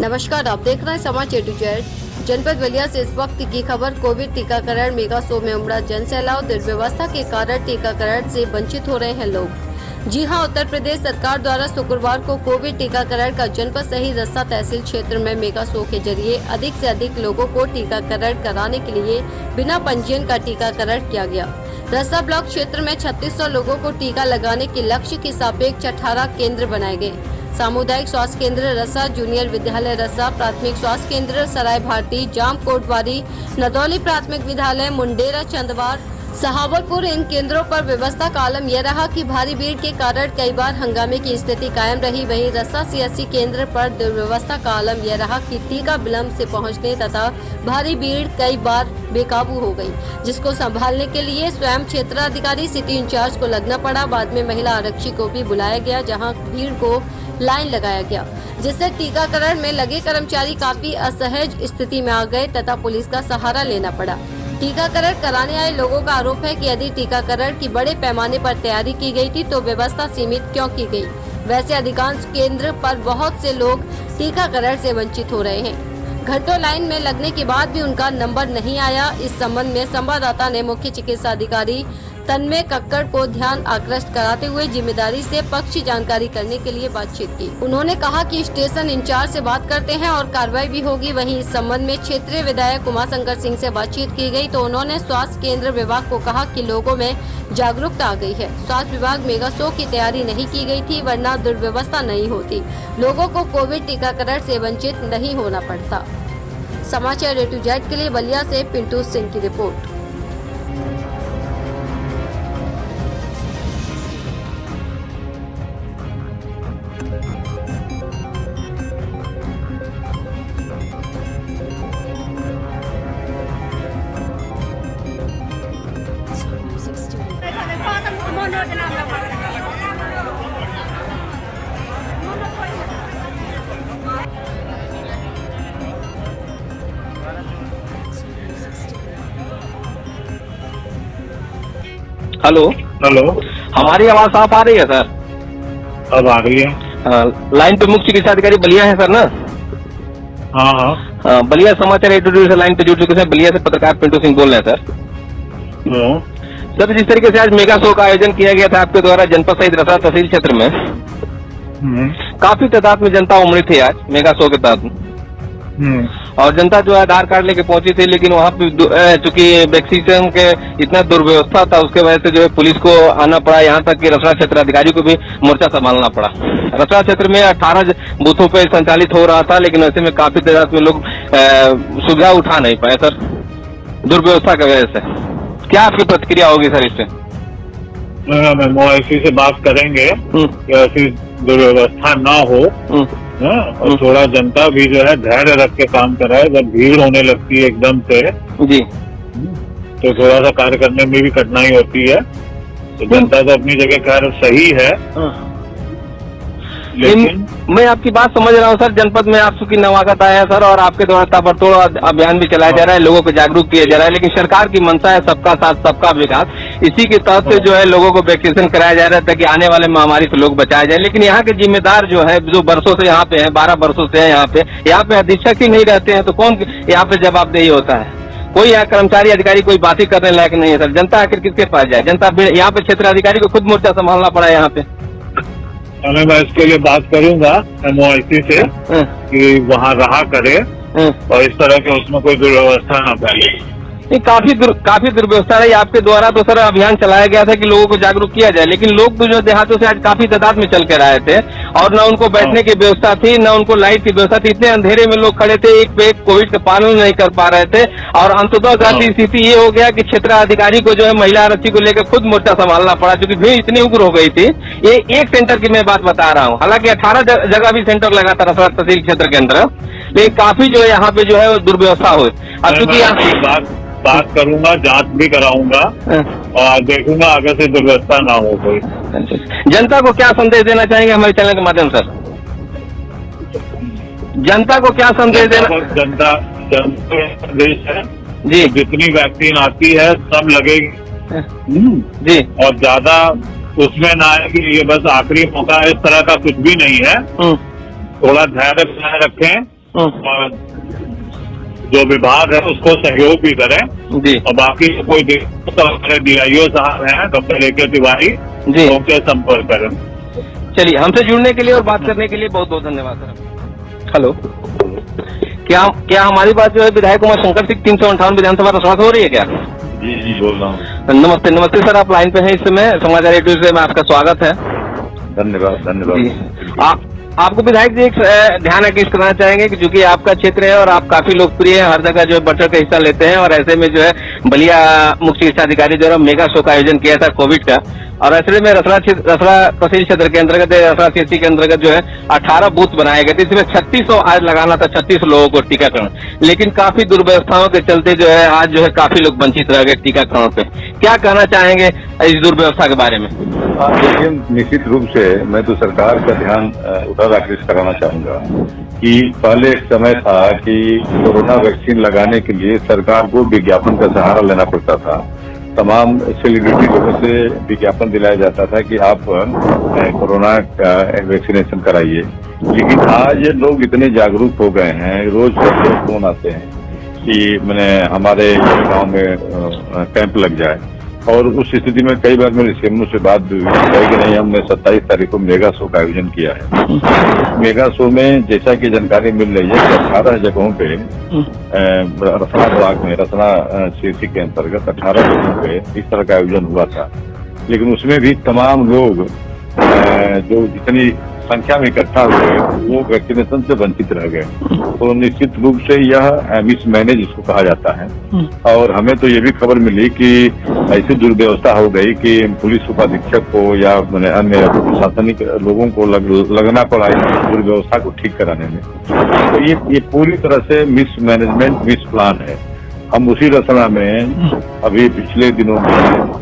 नमस्कार, आप देख रहे हैं समाचार A-to-Z। जनपद बलिया से इस वक्त की खबर। कोविड टीकाकरण मेगा शो में उमड़ा जन सैलाब। दुर्व्यवस्था के कारण टीकाकरण से वंचित हो रहे हैं लोग। जी हां, उत्तर प्रदेश सरकार द्वारा शुक्रवार को कोविड टीकाकरण का जनपद सही रस्सा तहसील क्षेत्र में मेगा शो के जरिए अधिक से अधिक लोगों को टीकाकरण कराने के लिए बिना पंजीयन का टीकाकरण किया गया। रस्सा ब्लॉक क्षेत्र में 3600 लोगों को टीका लगाने के लक्ष्य के सापेक्ष 18 केंद्र बनाए गए। सामुदायिक स्वास्थ्य केंद्र रस्सा, जूनियर विद्यालय रस्सा, प्राथमिक स्वास्थ्य केंद्र सराय भारती, जाम कोटवारी, नदौली प्राथमिक विद्यालय, मुंडेरा, चंदवार, सहावरपुर, इन केंद्रों पर व्यवस्था का आलम यह रहा कि भारी भीड़ के कारण कई बार हंगामे की स्थिति कायम रही। वहीं रस्सा CSC केंद्र पर दुर्व्यवस्था का आलम यह रहा कि टीका विलंब से पहुंचने तथा भारी भीड़ कई बार बेकाबू हो गई, जिसको संभालने के लिए स्वयं क्षेत्राधिकारी सिटी इंचार्ज को लगना पड़ा। बाद में महिला आरक्षी को भी बुलाया गया, जहाँ भीड़ को लाइन लगाया गया, जिससे टीकाकरण में लगे कर्मचारी काफी असहज स्थिति में आ गए तथा पुलिस का सहारा लेना पड़ा। टीकाकरण कराने आए लोगों का आरोप है कि यदि टीकाकरण की बड़े पैमाने पर तैयारी की गई थी तो व्यवस्था सीमित क्यों की गई। वैसे अधिकांश केंद्र पर बहुत से लोग टीकाकरण से वंचित हो रहे हैं। घंटों लाइन में लगने के बाद भी उनका नंबर नहीं आया। इस संबंध में संवाददाता ने मुख्य चिकित्सा अधिकारी तन्मय कक्कड़ को ध्यान आकृष्ट कराते हुए जिम्मेदारी से पक्षी जानकारी करने के लिए बातचीत की। उन्होंने कहा कि स्टेशन इंचार्ज से बात करते हैं और कार्रवाई भी होगी। वहीं इस संबंध में क्षेत्रीय विधायक उमाशंकर सिंह से बातचीत की गई तो उन्होंने स्वास्थ्य केंद्र विभाग को कहा कि लोगों में जागरूकता आ गई है। स्वास्थ्य विभाग मेगा शो की तैयारी नहीं की गई थी, वरना दुर्व्यवस्था नहीं होती, लोगों को कोविड टीकाकरण से वंचित नहीं होना पड़ता। समाचार A-to-Z के लिए बलिया से पिंटू सिंह की रिपोर्ट। हेलो हेलो, हमारी आवाज साफ आ रही है सर? अब आ रही है। लाइन पे मुख्य चिकित्सा अधिकारी बलिया है सर ना? हाँ, बलिया समाचार A-to-Z से लाइन पे जुड़ चुके हैं। बलिया से पत्रकार पिंटू सिंह बोल रहे हैं सर। सर, जिस तरीके से आज मेगा शो का आयोजन किया गया था आपके द्वारा जनपद सहित रस्सा तहसील क्षेत्र में, काफी तादाद में जनता उमड़ी थी आज मेगा शो के तहत, और जनता जो है आधार कार्ड लेके पहुंची थी, लेकिन वहाँ पे चूंकि वैक्सीनेशन के इतना दुर्व्यवस्था था उसके वजह से जो है पुलिस को आना पड़ा। यहाँ तक कि रस्सा क्षेत्र अधिकारी को भी मोर्चा संभालना पड़ा। रस्सा क्षेत्र में 18 बूथों पे संचालित हो रहा था, लेकिन ऐसे में काफी तादाद में लोग सुविधा उठा नहीं पाए सर, दुर्व्यवस्था की वजह से। क्या आपकी प्रतिक्रिया होगी सर इस पे? ऐसी से बात करेंगे कि ऐसी दुर्व्यवस्था ना हो, और थोड़ा जनता भी जो है धैर्य रख के काम कराए। जब भीड़ होने लगती है एकदम से जी, तो थोड़ा सा कार्य करने में भी कठिनाई होती है। तो जनता तो अपनी जगह कार्य सही है, लेकिन मैं आपकी बात समझ रहा हूँ सर। जनपद में आप चूंकि नवागत आया है सर, और आपके द्वारा ताबड़तोड़ अभियान भी चलाया जा रहा है, लोगों को जागरूक किया जा रहा है, लेकिन सरकार की मंशा है सबका साथ सबका विकास। इसी के तहत से जो है लोगों को वैक्सीनेशन कराया जा रहा है ताकि आने वाले महामारी से लोग बचाए जाए। लेकिन यहाँ के जिम्मेदार जो है, जो वर्षों से यहाँ पे है, 12 वर्षों से है यहाँ पे अधीक्षक ही नहीं रहते हैं, तो कौन यहाँ पे जवाबदेही होता है? कोई यहाँ कर्मचारी अधिकारी कोई बात ही करने लायक नहीं है सर। जनता आखिर किसके पास जाए? जनता यहाँ पे क्षेत्र अधिकारी को खुद मोर्चा संभालना पड़ा है यहाँ पे। मैं इसके लिए बात करूंगा MOIC से कि वहाँ रहा करे और इस तरह के उसमें कोई दुर्व्यवस्था ना फैले। काफी दुर्व्यवस्था है आपके द्वारा। तो सर अभियान चलाया गया था कि लोगों को जागरूक किया जाए, लेकिन लोग तो जो देहातों से आज काफी तादाद में चल कर आए थे, और न उनको बैठने की व्यवस्था थी, न उनको लाइट की व्यवस्था थी। इतने अंधेरे में लोग खड़े थे, एक पे एक कोविड का पालन नहीं कर पा रहे थे, और अंततः जाती स्थिति ये हो गया कि क्षेत्राधिकारी को जो है महिला आरक्षी को लेकर खुद मोर्चा संभालना पड़ा, क्योंकि भीड़ इतनी उग्र हो गई थी। ये एक सेंटर की मैं बात बता रहा हूँ, हालांकि 18 जगह भी सेंटर लगा था रस्सा तहसील क्षेत्र के अंदर, लेकिन काफी जो है यहाँ पे जो है दुर्व्यवस्था हुई। अब चूंकि बात करूंगा, जांच भी कराऊंगा और देखूंगा आगे से दुर्व्यवस्था ना हो कोई। जनता को क्या संदेश देना चाहेंगे हमारे चैनल के माध्यम से? जनता को क्या संदेश देना? जनता संदेश है जी, जितनी वैक्सीन आती है सब लगेगी जी, और ज्यादा उसमें ना है कि ये बस आखिरी मौका, इस तरह का कुछ भी नहीं है। थोड़ा धैर्य बनाए रखें और जो विभाग है उसको सहयोग भी करें जी और बाकी कोई तो हमारे DIO साहब हैं डॉक्टर AK तिवारी जी। उनके संपर्क करें। चलिए, हमसे जुड़ने के लिए और बात करने के लिए बहुत बहुत धन्यवाद सर। हेलो, क्या हमारी बात जो है विधायक उमा शंकर सिंह 358 विधानसभा रसोड़ा से हो रही है क्या? जी जी बोल रहा हूँ। नमस्ते सर, आप लाइन पे हैं इस समय, समाचार A to Z में आपका स्वागत है। धन्यवाद। आपको विधायक जी एक ध्यान आकृष्ट कराना चाहेंगे कि चूंकि आपका क्षेत्र है और आप काफी लोकप्रिय है, हर जगह जो है बढ़ चढ़ के हिस्सा लेते हैं, और ऐसे में जो है बलिया मुख्य चिकित्सा अधिकारी जो है मेगा शो का आयोजन किया था कोविड का, और ऐसे में रसड़ा तहसील क्षेत्र के अंतर्गत रसड़ा CSC के अंतर्गत जो है 18 बूथ बनाए गए थे, इसमें 3600 आज लगाना था, 36 लोगों को टीकाकरण, लेकिन काफी दुर्व्यवस्थाओं के चलते जो है आज जो है काफी लोग वंचित रह गए टीकाकरण पे। क्या कहना चाहेंगे इस दुर्व्यवस्था के बारे में? देखिए, निश्चित रूप से मैं तो सरकार का ध्यान उधर आकृष्ट कराना चाहूंगा कि पहले एक समय था कि कोरोना वैक्सीन लगाने के लिए सरकार को विज्ञापन का सहारा लेना पड़ता था। तमाम सेलिब्रिटी लोगों से विज्ञापन दिलाया जाता था कि आप कोरोना का वैक्सीनेशन कराइए, लेकिन आज लोग इतने जागरूक हो गए हैं, रोज फोन आते हैं कि मैंने हमारे गांव में कैंप लग जाए, और उस स्थिति में कई बार मेरे सीएमओ से बात हुई है कि नहीं, हमने 27 तारीख को मेगा शो का आयोजन किया है। मेगा शो में जैसा कि जानकारी मिल रही है कि 18 जगहों पे रसना ब्लॉक में रसना CSC के अंतर्गत 18 जगहों पे इस तरह का आयोजन हुआ था, लेकिन उसमें भी तमाम लोग जो जितनी संख्या में इकट्ठा हुए वो वैक्सीनेशन से वंचित रह गए। तो निश्चित रूप से यह मिसमैनेज इसको कहा जाता है, और हमें तो ये भी खबर मिली कि ऐसी दुर्व्यवस्था हो गई कि पुलिस उपाधीक्षक को या अन्य प्रशासनिक लोगों को लगना पड़ा इस दुर्व्यवस्था को ठीक कराने में। तो ये पूरी तरह से मिसमैनेजमेंट, मिस प्लान है। हम उसी रचना में अभी पिछले दिनों में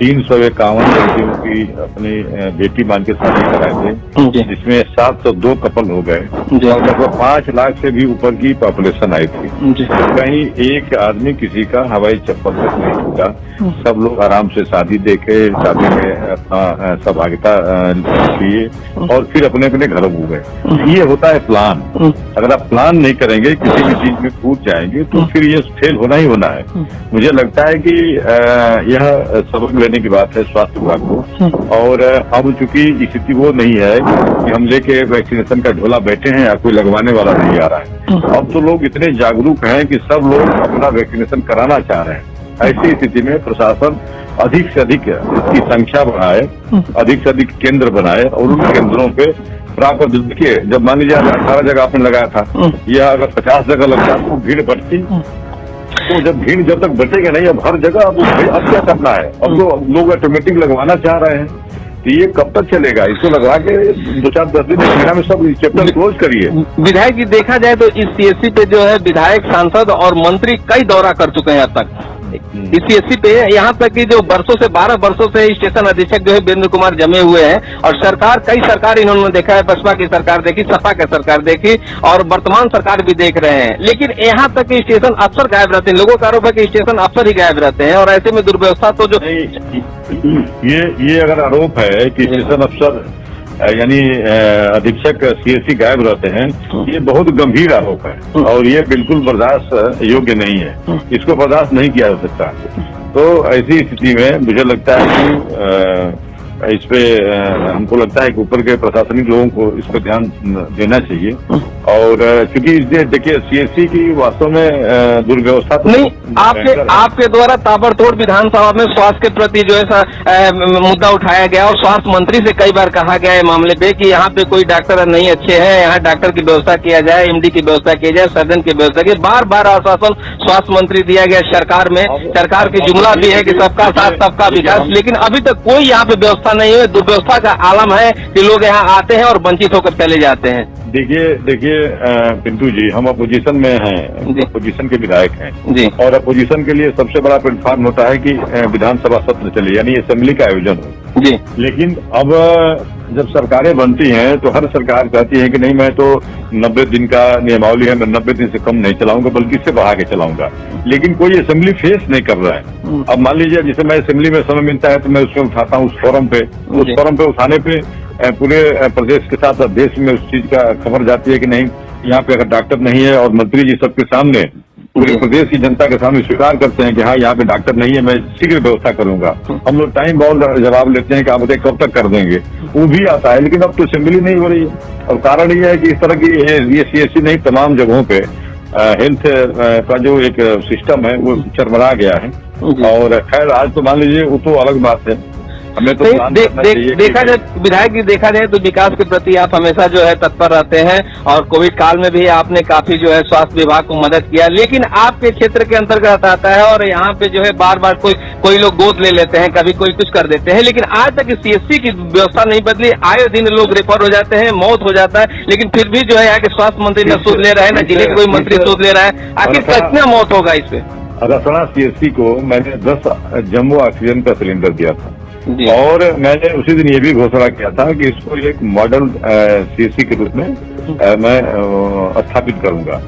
351 लड़कियों की अपनी बेटी मान के शादी कराए थे, जिसमें 702 कपल हो गए और लगभग 5 लाख से भी ऊपर की पॉपुलेशन आई थी। कहीं एक आदमी किसी का हवाई चप्पल तक नहीं छूटा, सब लोग आराम से शादी देखे, शादी में अपना सहभागिता किए और फिर अपने अपने घरों हो गए। ये होता है प्लान। अगर आप प्लान नहीं करेंगे, किसी भी चीज में कूद जाएंगे, तो फिर ये फेल होना ही होना है। मुझे लगता है कि यह सबक लेने की बात है स्वास्थ्य विभाग को, और अब चूंकि स्थिति वो नहीं है कि हम लेके वैक्सीनेशन का ढोला बैठे हैं या कोई लगवाने वाला नहीं आ रहा है। अब तो लोग इतने जागरूक हैं कि सब लोग अपना वैक्सीनेशन कराना चाह रहे हैं। ऐसी स्थिति में प्रशासन अधिक से अधिक इसकी संख्या बढ़ाए, अधिक से अधिक केंद्र बनाए, और उन केंद्रों पे प्राप्त देखिए, जब मान लीजिए 18 जगह आपने लगाया था, या अगर 50 जगह लगता तो भीड़ बढ़ती। तो जब भीड़ जब तक बचेगा नहीं, अब हर जगह अब क्या करना है, अब तो लोग ऑटोमेटिक लगवाना चाह रहे हैं, तो ये कब तक चलेगा? इसको लगवा के 2-4-10 दिन महीना में सब चैप्टर क्लोज करिए। विधायक जी, देखा जाए तो इस CSC पे जो है विधायक, सांसद और मंत्री कई दौरा कर चुके हैं अब तक इस CSC पे, यहाँ तक कि जो 12 वर्षों से स्टेशन अधीक्षक जो है वीरेंद्र कुमार जमे हुए हैं, और कई सरकार इन्होंने देखा है, बसपा की सरकार देखी, सपा की सरकार देखी, और वर्तमान सरकार भी देख रहे हैं, लेकिन यहाँ तक कि स्टेशन अफसर गायब रहते हैं। लोगों का आरोप है कि स्टेशन अफसर ही गायब रहते हैं, और ऐसे में दुर्व्यवस्था तो जो ये अगर आरोप है कि स्टेशन अफसर यानी अधीक्षक CSC गायब रहते हैं, ये बहुत गंभीर आरोप है और ये बिल्कुल बर्दाश्त योग्य नहीं है। इसको बर्दाश्त नहीं किया जा सकता। तो ऐसी स्थिति में मुझे लगता है कि इस पे हमको लगता है कि ऊपर के प्रशासनिक लोगों को इस पर ध्यान देना चाहिए, और क्योंकि देखिए CSC की वास्तव में दुर्व्यवस्था तो नहीं, आपके द्वारा ताबड़तोड़ विधानसभा में स्वास्थ्य के प्रति जो है मुद्दा उठाया गया, और स्वास्थ्य मंत्री से कई बार कहा गया है मामले पे कि यहाँ पे कोई डॉक्टर नहीं अच्छे हैं, यहाँ डॉक्टर की व्यवस्था किया जाए, MD की व्यवस्था की जाए, सर्जन की व्यवस्था की। बार आश्वासन स्वास्थ्य मंत्री दिया गया सरकार में, सरकार की जुमला भी है कि सबका साथ सबका विकास, लेकिन अभी तक कोई यहाँ पे व्यवस्था नहीं है। दुर्व्यवस्था का आलम है कि लोग यहाँ आते हैं और वंचित होकर चले जाते हैं। देखिए पिंटू जी, हम अपोजिशन में हैं, अपोजिशन के विधायक हैं जी, और अपोजिशन के लिए सबसे बड़ा प्लेटफॉर्म होता है कि विधानसभा सत्र चले, यानी असेंबली का आयोजन हो जी। लेकिन अब जब सरकारें बनती हैं तो हर सरकार कहती है कि नहीं, मैं तो 90 दिन का नियमावली है, मैं 90 दिन से कम नहीं चलाऊंगा, बल्कि इससे बढ़ा के चलाऊंगा, लेकिन कोई असेंबली फेस नहीं कर रहा है। अब मान लीजिए जैसे मैं असेंबली में समय मिलता है तो मैं उसमें उठाता हूँ, उस फोरम पे उठाने पे पूरे प्रदेश के साथ देश में उस चीज का खबर जाती है कि नहीं, यहाँ पे अगर डॉक्टर नहीं है और मंत्री जी सबके सामने पूरे प्रदेश की जनता के सामने स्वीकार करते हैं कि हाँ यहाँ पे डॉक्टर नहीं है, मैं शीघ्र व्यवस्था करूंगा, हम लोग टाइम बाउंड जवाब लेते हैं कि आप बताइए कब तक कर देंगे, वो भी आता है। लेकिन अब तो असेंबली नहीं हो रही है और कारण ये है कि इस तरह की ये CSC नहीं तमाम जगहों पे हेल्थ का जो एक सिस्टम है वो चरमरा गया है। और खैर आज तो मान लीजिए वो तो अलग बात है, हमें तो देखा जाए विधायक जी, देखा जाए तो विकास के प्रति आप हमेशा जो है तत्पर रहते हैं और कोविड काल में भी आपने काफी जो है स्वास्थ्य विभाग को मदद किया, लेकिन आपके क्षेत्र के अंतर्गत आता है और यहाँ पे जो है बार बार कोई लोग गोद ले लेते हैं, कभी कोई कुछ कर देते हैं, लेकिन आज तक CSC की व्यवस्था नहीं बदली। आए दिन लोग रेफर हो जाते हैं, मौत हो जाता है, लेकिन फिर भी जो है यहाँ के स्वास्थ्य मंत्री न सूद ले रहा है, न जिले के कोई मंत्री सूद ले रहा है। आखिर कितना मौत होगा इस पे? रसना CSC को मैंने 10 जम्बो ऑक्सीजन का सिलेंडर दिया था और मैंने उसी दिन ये भी घोषणा किया था कि इसको एक मॉडल CSC के रूप में मैं स्थापित करूंगा।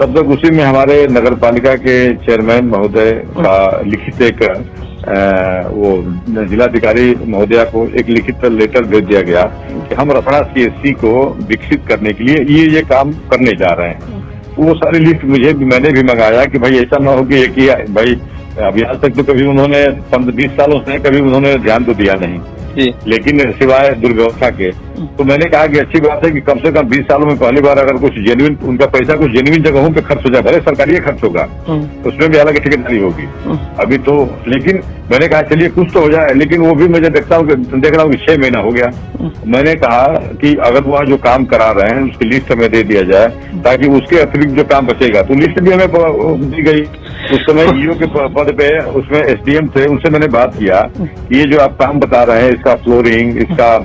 तब तक उसी में हमारे नगर पालिका के चेयरमैन महोदय का लिखित एक वो जिलाधिकारी महोदया को एक लिखित लेटर भेज दिया गया कि हम रसना CSC को विकसित करने के लिए ये काम करने जा रहे हैं। वो सारी लिस्ट मैंने भी मंगाया कि भाई ऐसा ना हो कि एक ही भाई अभी आज तक तो कभी उन्होंने 15-20 सालों से कभी उन्होंने ध्यान तो दिया नहीं, लेकिन सिवाय दुर्व्यवस्था के। तो मैंने कहा कि अच्छी बात है कि कम से कम 20 सालों में पहली बार अगर कुछ जेन्युइन उनका पैसा कुछ जेन्युइन जगहों पे खर्च हो जाए, भले सरकारी खर्च होगा, उसमें भी अलग ठेकेदारी होगी अभी तो। लेकिन मैंने कहा चलिए कुछ तो हो जाए, लेकिन वो भी मुझे देख रहा हूँ कि 6 महीना हो गया। मैंने कहा कि अगर वहाँ जो काम करा रहे हैं उसकी लिस्ट हमें दे दिया जाए ताकि उसके अतिरिक्त जो काम बचेगा, तो लिस्ट भी हमें दी गई। उस समय EO के पद पे उसमें SDM थे, उनसे मैंने बात किया कि ये जो आप काम बता रहे हैं इसका फ्लोरिंग, इसका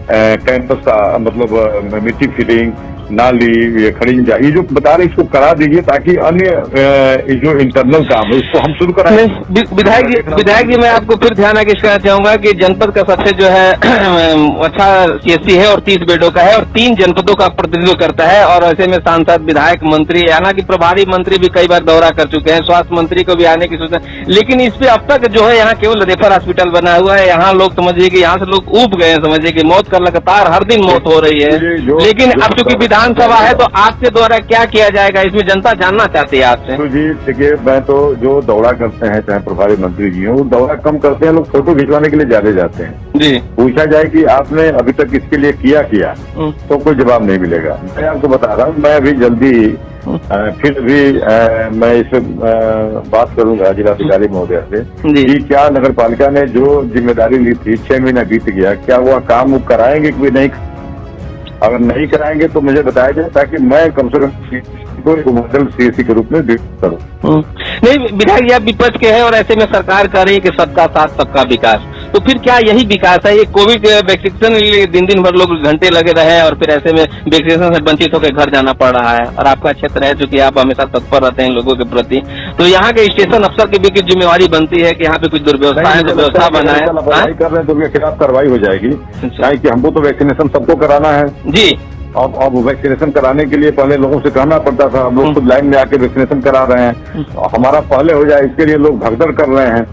कैंपस का मतलब मिट्टी फिटिंग, नाली, ये खड़िंजा, ये जो बता रहे इसको करा दीजिए ताकि अन्य जो इंटरनल काम है उसको हम शुरू कराएं। विधायक जी मैं आपको फिर ध्यान आगे कहना चाहूंगा कि जनपद का सबसे जो है अच्छा CSC है और 30 बेडों का है और 3 जनपदों का प्रतिनिधित्व करता है और ऐसे में सांसद, विधायक, मंत्री, हालांकि प्रभारी मंत्री भी कई बार दौरा कर चुके हैं, स्वास्थ्य मंत्री को भी आने की सूचना, लेकिन इस पे अब तक जो है यहाँ केवल रेफर हॉस्पिटल बना हुआ है। यहाँ लोग समझिए कि यहाँ से लोग ऊब गए हैं, समझिए कि मौत का लगातार हर दिन मौत हो रही है। लेकिन अब चूंकि विधानसभा है तो आपके द्वारा क्या किया जाएगा, इसमें जनता जानना चाहती है आपसे। तो जी देखिए, मैं तो जो दौरा करते हैं चाहे प्रभारी मंत्री जी हो, दौरा कम करते हैं, लोग फोटो खिंचवाने के लिए ज्यादा जाते हैं जी। पूछा जाए कि आपने अभी तक इसके लिए किया तो कोई जवाब नहीं मिलेगा। मैं आपको बता रहा हूँ, मैं अभी जल्दी फिर भी मैं इस बात करूंगा जिलाधिकारी महोदय से कि क्या नगर पालिका ने जो जिम्मेदारी ली थी 6 महीना बीत गया, क्या वह काम वो कराएंगे कि नहीं। अगर नहीं कराएंगे तो मुझे बताया जाए ताकि मैं कम से कम को मॉडल CSC के रूप में विकसित करूं। नहीं, विधायक जी विपक्ष के हैं और ऐसे में सरकार कह रही है कि सबका साथ सबका विकास, तो फिर क्या यही विकास है? ये कोविड वैक्सीनेशन के लिए दिन भर लोग घंटे लगे रहे और फिर ऐसे में वैक्सीनेशन से वंचित होकर घर जाना पड़ रहा है और आपका क्षेत्र है चूंकि आप हमेशा तत्पर रहते हैं लोगों के प्रति, तो यहाँ के स्टेशन अफसर की भी कुछ जिम्मेवारी बनती है कि यहाँ पे कुछ दुर्व्यवस्था है, तो व्यवस्था बनाए कर रहे हैं तो उनके खिलाफ कार्रवाई हो जाएगी। कि हमको तो वैक्सीनेशन सबको कराना है जी। अब वैक्सीनेशन कराने के लिए पहले लोगों से कहना पड़ता था, हम लोग खुद लाइन में आके वैक्सीनेशन करा रहे हैं, हमारा पहले हो जाए इसके लिए लोग भगदड़ कर रहे हैं।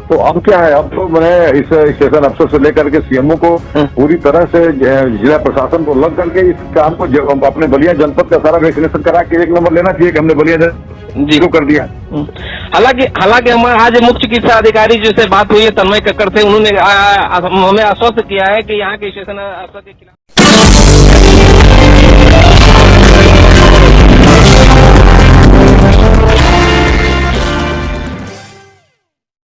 तो अब क्या है, अब तो मैंने इस स्टेशन अफसर से लेकर के CMO को पूरी तरह से जिला प्रशासन को लग करके इस काम को अपने बलिया जनपद का सारा वैक्सीनेशन करा के 1 नंबर लेना चाहिए कि हमने बलिया शुरू कर दिया। हालांकि हमारे आज मुख्य चिकित्सा अधिकारी जिससे बात हुई है तन्मय कक्कड़ से, उन्होंने हमें आश्वस्त किया है कि यहाँ के स्टेशन अफसर के खिलाफ